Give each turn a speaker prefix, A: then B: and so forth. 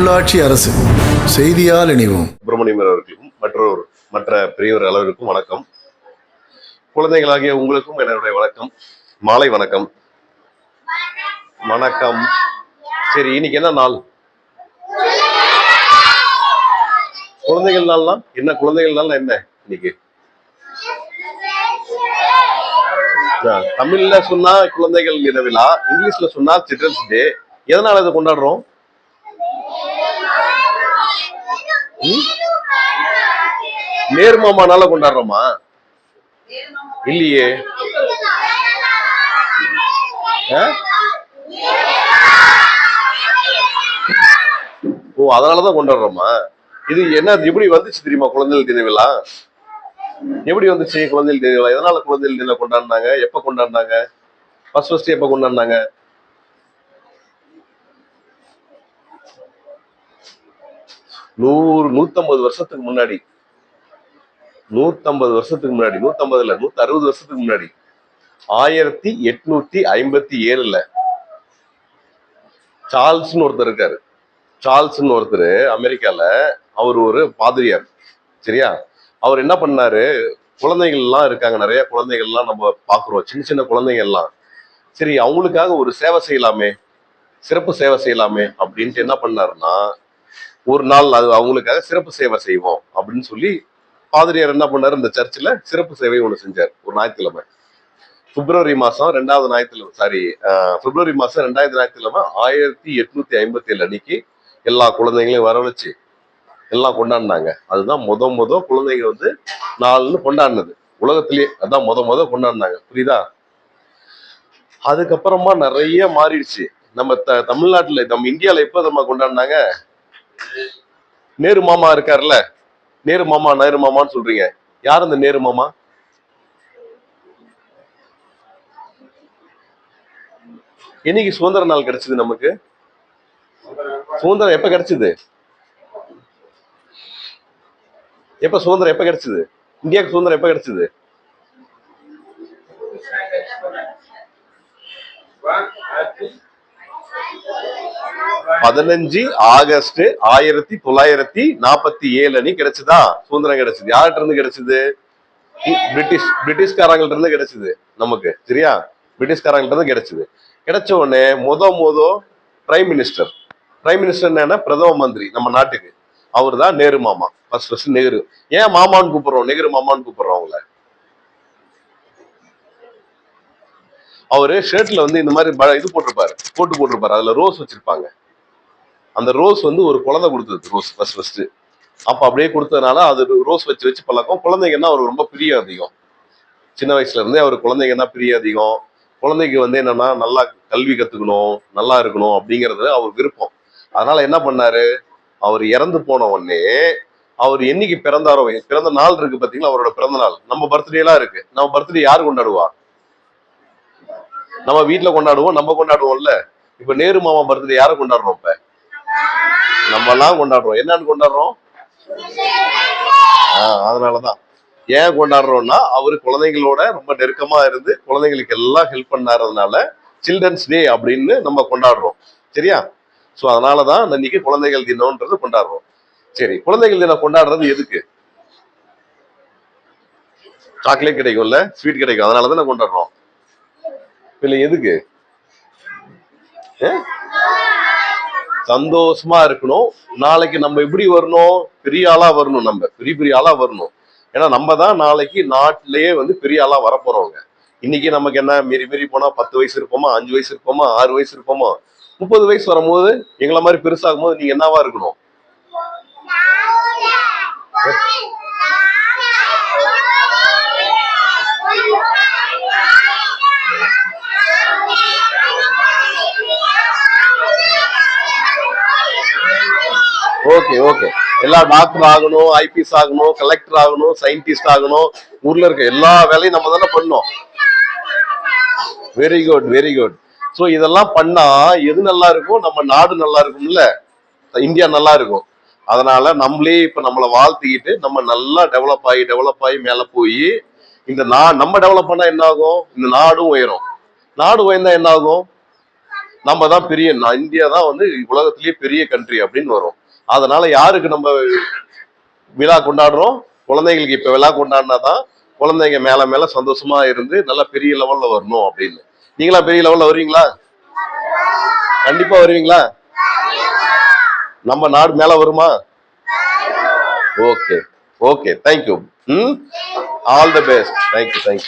A: உள்ளாட்சி அரசு செய்தியால் இணைவோம்.
B: சுப்பிரமணியம் அவர்களுக்கும் மற்ற பெரியவர் அளவிற்கும் வணக்கம். குழந்தைகளாகிய உங்களுக்கும் என்னுடைய வணக்கம், மாலை வணக்கம். வணக்கம். சரி, இன்னைக்கு என்ன நாள்? குழந்தைகள் நாள்னா என்ன? குழந்தைகள் நாள்னா என்ன? இன்னைக்கு தமிழ்ல சொன்னா குழந்தைகள் தின விழா, இங்கிலீஷ்ல சொன்னா சில்ட்ரன்ஸ் டே. எதனால இதை கொண்டாடுறோம்? நேர்மாமானால கொண்டாடுறோமா? இல்லையே. ஓ, அதனாலதான் கொண்டாடுறோமா? இது என்ன, எப்படி வந்துச்சு தெரியுமா குழந்தைகள் தின விழா? எப்படி வந்துச்சு குழந்தைகள் தின விழா? எதனால குழந்தைகள் தினம் கொண்டாடினாங்க? எப்ப கொண்டாடினாங்க? ஃபர்ஸ்ட் எப்ப கொண்டாடினாங்க? 150 வருஷத்துக்கு முன்னாடி. 150 வருஷத்துக்கு முன்னாடி, 150 இல்ல, 160 வருஷத்துக்கு முன்னாடி, 1857ல சார்ல்ஸ்னு ஒருத்தர் இருக்காரு. சார்ல்ஸ்னு ஒருத்தர் அமெரிக்கால, அவர் ஒரு பாதிரியார். சரியா? அவர் என்ன பண்ணாரு, குழந்தைகள் எல்லாம் இருக்காங்க, நிறைய குழந்தைகள் எல்லாம் நம்ம பாக்குறோம், சின்ன சின்ன குழந்தைங்க எல்லாம். சரி, அவங்களுக்காக ஒரு சேவை செய்யலாமே, சிறப்பு சேவை செய்யலாமே அப்படின்ட்டு என்ன பண்ணாருன்னா, ஒரு நாள் அது அவங்களுக்காக சிறப்பு சேவை செய்வோம் அப்படின்னு சொல்லி பாதிரியார் என்ன பண்ணாரு, இந்த சர்ச்சில் சிறப்பு சேவை ஒன்று செஞ்சார். ஒரு ஞாயிற்றுக்கிழமை, பிப்ரவரி மாசம் 2வது ஞாயிற்றுக்கிழமை, பிப்ரவரி மாசம் 2வது ஞாயிற்றுக்கிழமை 1857 அன்னைக்கு எல்லா குழந்தைங்களையும் வரவழைச்சு எல்லாம் கொண்டாடினாங்க. அதுதான் முத குழந்தைங்க நாள்னு கொண்டாடினது உலகத்திலேயே. அதான் முத கொண்டாடினாங்க. புரியுதா? அதுக்கப்புறமா நிறைய மாறிடுச்சு. நம்ம தமிழ்நாட்டுல, நம்ம இந்தியால எப்ப நம்ம கொண்டாடினாங்க? நேரு மாமா இருக்காருல்ல, நேரு மாமான்னு சொல்றீங்க. யார் அந்த நேரு மாமா? என்னைக்கு சுதந்திர நாள் கிடைச்சது நமக்கு? சுதந்திரம் எப்ப கிடைச்சது? சுதந்திரம் எப்ப கிடைச்சது? இந்தியாவுக்கு சுதந்திரம் எப்ப கிடைச்சது? 15 ஆகஸ்ட் 1947 அன்னைக்கு கிடைச்சதா சுதந்திரம் கிடைச்சது. யார்கிட்ட இருந்து கிடைச்சது? பிரிட்டிஷ்காரங்கள்ட்ட இருந்து கிடைச்சது நமக்கு. சரியா? பிரிட்டிஷ்காரங்கள்ட்ட இருந்து கிடைச்சது. கிடைச்ச உடனே முத பிரைம் மினிஸ்டர் என்ன, பிரதம மந்திரி நம்ம நாட்டுக்கு, அவர் தான் நேரு மாமா. ஃபர்ஸ்ட் நேரு. ஏன் மாமான்னு கூப்பிடுறோம், நேரு மாமான்னு கூப்பிடுறோம் அவங்கள? அவரு ஷர்ட்ல இந்த மாதிரி இது போட்டிருப்பாரு, போட்டிருப்பாரு. அதுல ரோஸ் வச்சிருப்பாங்க. அந்த ரோஸ் ஒரு குழந்தை கொடுத்தது, ரோஸ் ஃபர்ஸ்ட். அப்ப அப்படியே கொடுத்ததுனால அது ரோஸ் வச்சு பழக்கம். குழந்தைங்கன்னா அவருக்கு ரொம்ப பிரியம் அதிகம். சின்ன வயசுல இருந்தே அவர் குழந்தைங்கன்னா பிரியம் அதிகம். குழந்தைக்கு என்னன்னா நல்லா கல்வி கத்துக்கணும், நல்லா இருக்கணும் அப்படிங்கிறது அவர் விருப்பம். அதனால என்ன பண்ணாரு, அவர் இறந்து போன உடனே, அவர் என்னைக்கு பிறந்தாரோ, பிறந்த நாள் இருக்கு பாத்தீங்களா, அவரோட பிறந்த நாள். நம்ம பர்த்டே எல்லாம் இருக்கு. நம்ம பர்த்டே யாரு கொண்டாடுவா? நம்ம வீட்டுல கொண்டாடுவோம், நம்ம கொண்டாடுவோம்ல. இப்ப நேரு மாமா பர்த்டே யாரை கொண்டாடுறோம்? இப்ப நம்ம எல்லாம் கொண்டாடுறோம். என்னன்னு கொண்டாடுறோம்? அதனாலதான் ஏன் கொண்டாடுறோம்னா, அவரு குழந்தைங்களோட ரொம்ப நெருக்கமா இருந்து குழந்தைங்களுக்கு எல்லாம் ஹெல்ப் பண்ணாததுனால சில்ட்ரன்ஸ் டே அப்படின்னு நம்ம கொண்டாடுறோம். சரியா? சோ அதனாலதான் இன்னைக்கு குழந்தைகள் தினம்ன்றது கொண்டாடுறோம். சரி, குழந்தைகள் தினம் கொண்டாடுறது எதுக்கு? சாக்லேட் கிடைக்கும்ல, ஸ்வீட் கிடைக்கும், அதனாலதான் கொண்டாடுறோம். இல்ல எதுக்கு? சந்தோஷமா இருக்கணும். நாளைக்கு நம்ம எப்படி வரணும்? பெரிய ஆளா வரணும். நம்ம பெரிய ஆளா வரணும். ஏன்னா நம்ம தான் நாளைக்கு நாட்டிலேயே பெரிய ஆளா வரப்போறவங்க. இன்னைக்கு நமக்கு என்ன, மீறி போனா 10 வயசு இருப்போமா, 5 வயசு இருப்போமா, 6 வயசு இருப்போமா, 30 வயசு வரும்போது எங்களை மாதிரி பெருசாகும் போது நீங்க என்னவா இருக்கணும்? ஓகே, எல்லாம் டாக்டர் ஆகணும், ஐபிஎஸ் ஆகணும், கலெக்டர் ஆகணும், சயின்டிஸ்ட் ஆகணும். ஊர்ல இருக்க எல்லா வேலையும் நம்ம தானே பண்ணோம். Very good. சோ இதெல்லாம் பண்ணா எது நல்லா இருக்கும்? நம்ம நாடு நல்லா இருக்கும்ல, இந்தியா நல்லா இருக்கும். அதனால நம்மளே இப்ப நம்மளை வாழ்த்திக்கிட்டு நம்ம நல்லா டெவலப் ஆகி மேல போய் நம்ம டெவலப் பண்ணா என்ன ஆகும்? இந்த நாடும் உயரும். நாடு உயர்ந்தா என்ன ஆகும்? நம்ம தான் பெரிய இந்தியா தான் வந்து உலகத்திலேயே பெரிய கண்ட்ரி அப்படின்னு வரும். அதனால யாருக்கு நம்ம விழா கொண்டாடுறோம்? குழந்தைங்களுக்கு இப்ப விழா கொண்டாடினாதான் குழந்தைங்க மேல மேல சந்தோஷமா இருந்து நல்லா பெரிய லெவல்ல வரணும் அப்படின்னு. நீங்களா பெரிய லெவல்ல வருவீங்களா? கண்டிப்பா வருவீங்களா? நம்ம நாடு மேல வருமா? Okay okay, thank you. ம், ஆல் தி பெஸ்ட். தேங்க்யூ.